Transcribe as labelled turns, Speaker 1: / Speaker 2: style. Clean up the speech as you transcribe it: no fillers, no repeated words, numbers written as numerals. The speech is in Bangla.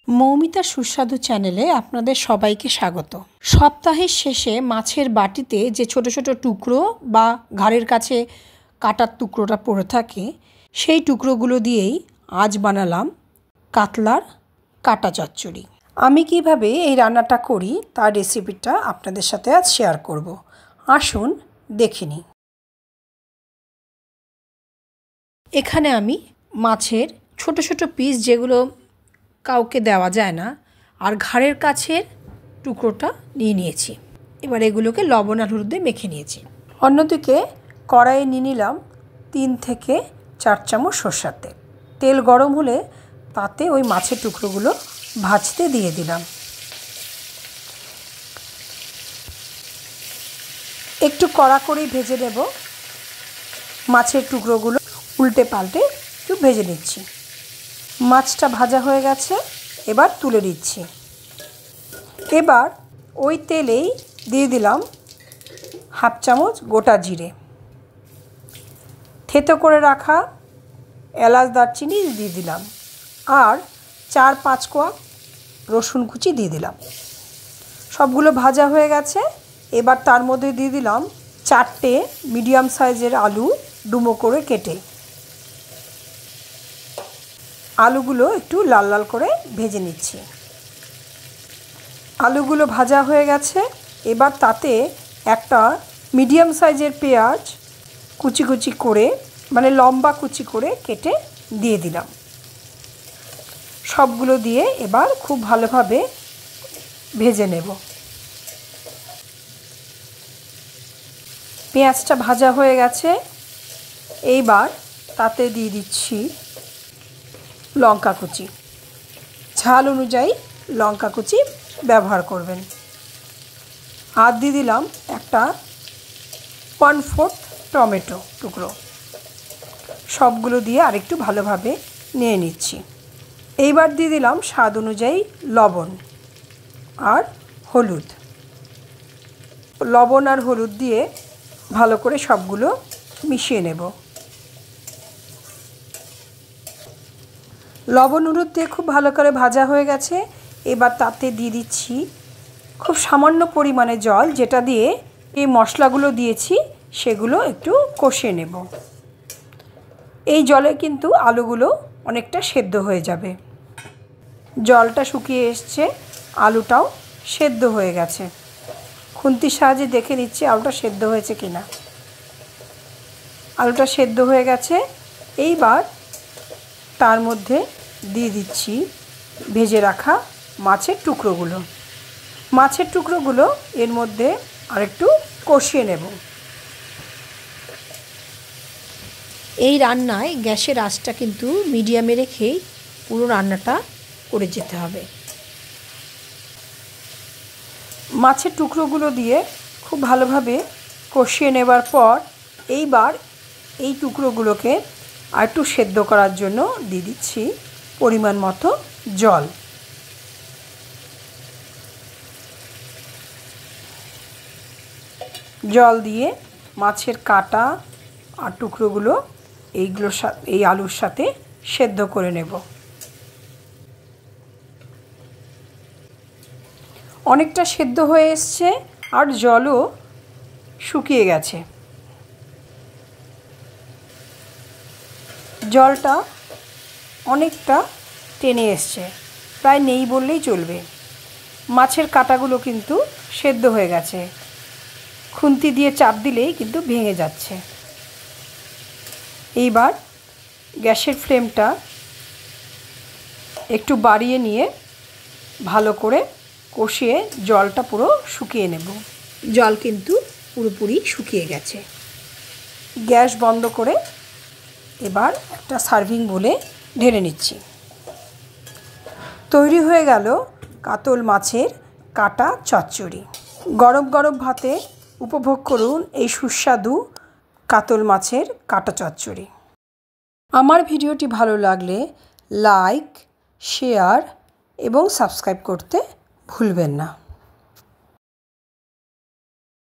Speaker 1: মৌমিতার সুস্বাদু চ্যানেলে আপনাদের সবাইকে স্বাগত। সপ্তাহের শেষে মাছের বাটিতে যে ছোট ছোট টুকরো বা ঘাড়ের কাছে কাটার টুকরোটা পড়ে থাকে, সেই টুকরোগুলো দিয়েই আজ বানালাম কাতলার কাটা চচ্চড়ি। আমি কিভাবে এই রান্নাটা করি তার রেসিপিটা আপনাদের সাথে আজ শেয়ার করব। আসুন দেখে নিই। এখানে আমি মাছের ছোট ছোট পিস, যেগুলো কাউকে দেওয়া যায় না, আর ঘাড়ের কাছের টুকরোটা নিয়ে নিয়েছি। এবার এগুলোকে লবণ আর হলুদ দিয়ে মেখে নিয়েছি। অন্যদিকে কড়াইয়ে নিয়ে নিলাম 3 থেকে 4 চামচ সরষের তেল। তেল গরম হলে তাতে ওই মাছের টুকরোগুলো ভাজতে দিয়ে দিলাম। একটু কড়া করেই ভেজে নেব। মাছের টুকরোগুলো উল্টে পাল্টে একটু ভেজে নিচ্ছি। মাছটা ভাজা হয়ে গেছে, এবার তুলে দিচ্ছি। এবার ওই তেলেই দিয়ে দিলাম 1/2 চামচ গোটা জিরে, থেতো করে রাখা এলাচ দারচিনি দিয়ে দিলাম, আর 4-5 কোয়া রসুন কুচি দিয়ে দিলাম। সবগুলো ভাজা হয়ে গেছে। এবার তার মধ্যে দিয়ে দিলাম 4টে মিডিয়াম সাইজের আলু ডুমো করে কেটে। আলুগুলো একটু লাল লাল করে ভেজে নিচ্ছি। আলুগুলো ভাজা হয়ে গেছে। এবার তাতে একটা মিডিয়াম সাইজের পেঁয়াজ কুচি কুচি করে, মানে লম্বা কুচি করে কেটে দিয়ে দিলাম। সবগুলো দিয়ে এবার খুব ভালোভাবে ভেজে নেব। পেঁয়াজটা ভাজা হয়ে গেছে। এইবার তাতে দিয়ে দিচ্ছি লঙ্কা কুচি। ঝাল অনুযায়ী লঙ্কা কুচি ব্যবহার করবেন। আর দিয়ে দিলাম একটা 1/4 টমেটো টুকরো। সবগুলো দিয়ে আরেকটু ভালোভাবে নিয়ে নিচ্ছি। এইবার দিয়ে দিলাম স্বাদ অনুযায়ী লবণ আর হলুদ। লবণ আর হলুদ দিয়ে ভালো করে সবগুলো মিশিয়ে নেব। লবণ হলুদ দিয়ে খুব ভালো করে ভাজা হয়ে গেছে। এবার তাতে দিয়ে দিচ্ছি খুব সামান্য পরিমাণে জল, যেটা দিয়ে এই মশলাগুলো দিয়েছি সেগুলো একটু কষিয়ে নেব। এই জলে কিন্তু আলুগুলো অনেকটা সেদ্ধ হয়ে যাবে। জলটা শুকিয়ে এসছে, আলুটাও সেদ্ধ হয়ে গেছে। খুন্তির সাহায্যে দেখে নিচ্ছি আলুটা সেদ্ধ হয়েছে কিনা। আলুটা সেদ্ধ হয়ে গেছে। এইবার তার মধ্যে দিয়ে দিচ্ছি ভেজে রাখা মাছের টুকরোগুলো। মাছের টুকরোগুলো এর মধ্যে আরেকটু কষিয়ে নেব। এই রান্নায় গ্যাসের আঁচটা কিন্তু মিডিয়ামে রেখেই পুরো রান্নাটা করে যেতে হবে। মাছের টুকরোগুলো দিয়ে খুব ভালোভাবে কষিয়ে নেবার পর এইবার এই টুকরোগুলোকে আরেকটু সেদ্ধ করার জন্য দিয়ে দিচ্ছি পরিমাণ মতো জল। জল দিয়ে মাছের কাটা আর টুকরোগুলো এই আলুর সাথে সেদ্ধ করে নেব। অনেকটা সেদ্ধ হয়ে এসছে আর জলও শুকিয়ে গেছে। জলটা অনেকটা টেনে এসছে, প্রায় নেই বললেই চলবে। মাছের কাটাগুলো কিন্তু সেদ্ধ হয়ে গেছে। খুন্তি দিয়ে চাপ দিলেই কিন্তু ভেঙে যাচ্ছে। এইবার গ্যাসের ফ্লেমটা একটু বাড়িয়ে নিয়ে ভালো করে কষিয়ে জলটা পুরো শুকিয়ে নেব। জল কিন্তু পুরোপুরি শুকিয়ে গেছে। গ্যাস বন্ধ করে এবার একটা সার্ভিং বলে ঢেলে নিচ্ছি। তৈরি হয়ে গেল কাতল মাছের কাটা চচ্চড়ি। গরম গরম ভাতে উপভোগ করুন এই সুস্বাদু কাতল মাছের কাটা চচ্চড়ি। আমার ভিডিওটি ভালো লাগলে লাইক, শেয়ার এবং সাবস্ক্রাইব করতে ভুলবেন না।